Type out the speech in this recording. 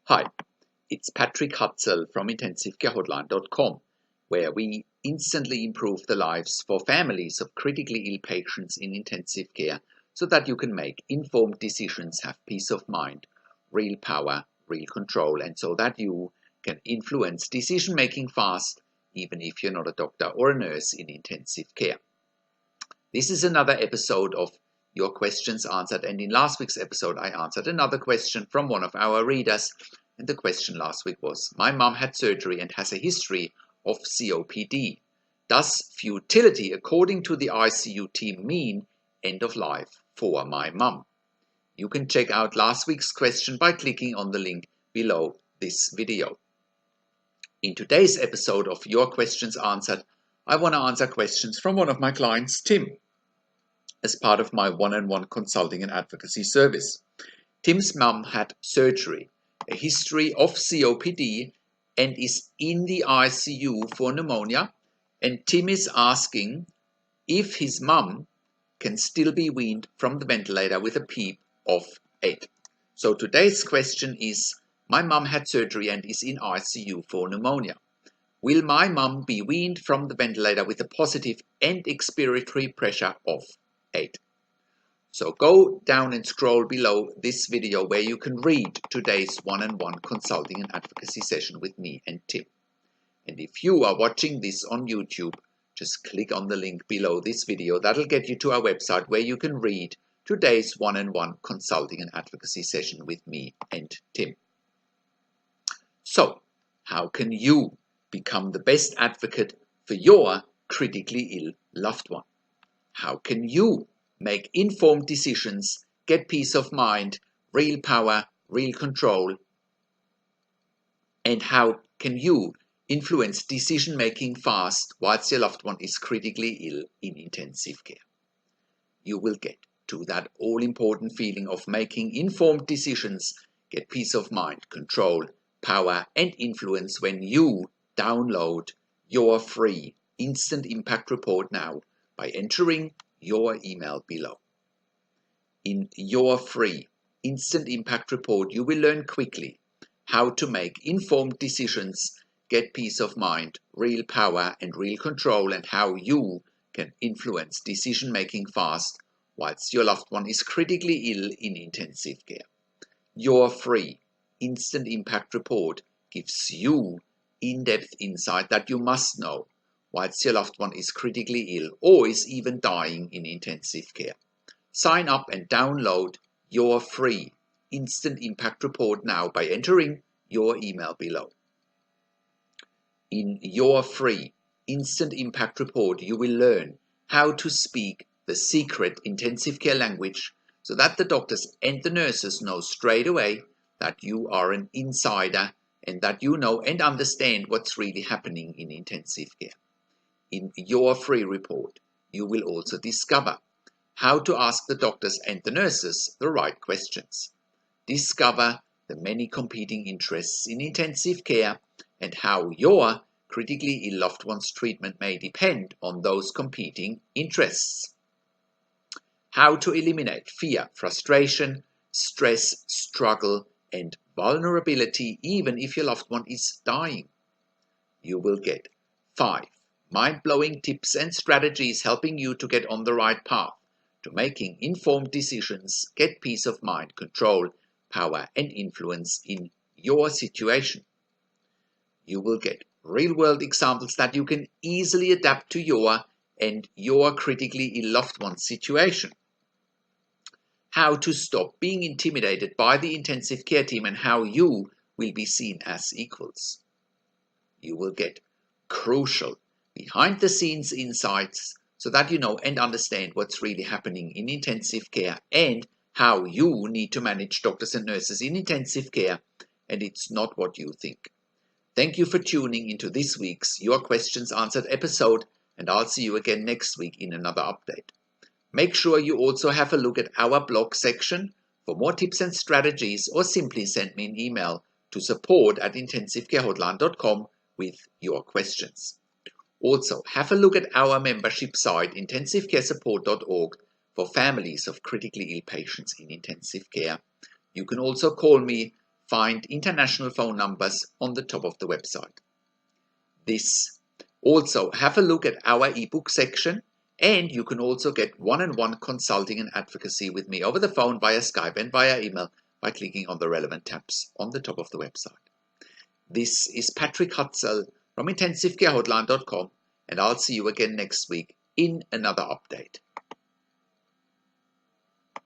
Hi, it's Patrick Hutzel from IntensiveCareHotline.com, where we instantly improve the lives for families of critically ill patients in intensive care so that you can make informed decisions, have peace of mind, real power, real control, and so that you can influence decision making fast, even if you're not a doctor or a nurse in intensive care. This is another episode of Your Questions Answered, and in last week's episode I answered another question from one of our readers, and the question last week was: my mum had surgery and has a history of COPD. Does futility according to the ICU team mean end of life for my mum? You can check out last week's question by clicking on the link below this video. In today's episode of Your Questions Answered, I want to answer questions from one of my clients, Tim, as part of my one-on-one consulting and advocacy service. Tim's mum had surgery, a history of COPD, and is in the ICU for pneumonia. And Tim is asking if his mum can still be weaned from the ventilator with a PEEP of 8. So today's question is: my mum had surgery and is in ICU for pneumonia. Will my mum be weaned from the ventilator with a positive end expiratory pressure of 8? So go down and scroll below this video where you can read today's one-on-one consulting and advocacy session with me and Tim. And if you are watching this on YouTube, just click on the link below this video. That'll get you to our website where you can read today's one-on-one consulting and advocacy session with me and Tim. So, how can you become the best advocate for your critically ill loved one? How can you make informed decisions, get peace of mind, real power, real control? And how can you influence decision making fast whilst your loved one is critically ill in intensive care? You will get to that all important feeling of making informed decisions, get peace of mind, control, power, and influence when you download your free instant impact report now by entering your email below. In your free instant impact report, you will learn quickly how to make informed decisions, get peace of mind, real power, and real control, and how you can influence decision making fast whilst your loved one is critically ill in intensive care. Your free instant impact report gives you in-depth insight that you must know whilst your loved one is critically ill or is even dying in intensive care. Sign up and download your free instant impact report now by entering your email below. In your free instant impact report, you will learn how to speak the secret intensive care language so that the doctors and the nurses know straight away that you are an insider and that you know and understand what's really happening in intensive care. In your free report, you will also discover how to ask the doctors and the nurses the right questions. Discover the many competing interests in intensive care and how your critically ill loved one's treatment may depend on those competing interests. How to eliminate fear, frustration, stress, struggle, and vulnerability even if your loved one is dying. You will get 5 mind-blowing tips and strategies helping you to get on the right path to making informed decisions, get peace of mind, control, power, and influence in your situation. You will get real-world examples that you can easily adapt to your and your critically ill loved one's situation. How to stop being intimidated by the intensive care team and how you will be seen as equals. You will get crucial behind-the-scenes insights so that you know and understand what's really happening in intensive care and how you need to manage doctors and nurses in intensive care, and it's not what you think. Thank you for tuning into this week's Your Questions Answered episode, and I'll see you again next week in another update. Make sure you also have a look at our blog section for more tips and strategies, or simply send me an email to support@intensivecarehotline.com with your questions. Also, have a look at our membership site, intensivecaresupport.org, for families of critically ill patients in intensive care. You can also call me find international phone numbers on the top of the website. Also, have a look at our ebook section, and you can also get one-on-one consulting and advocacy with me over the phone, via Skype and via email by clicking on the relevant tabs on the top of the website. This is Patrick Hutzel from IntensiveCareHotline.com, and I'll see you again next week in another update.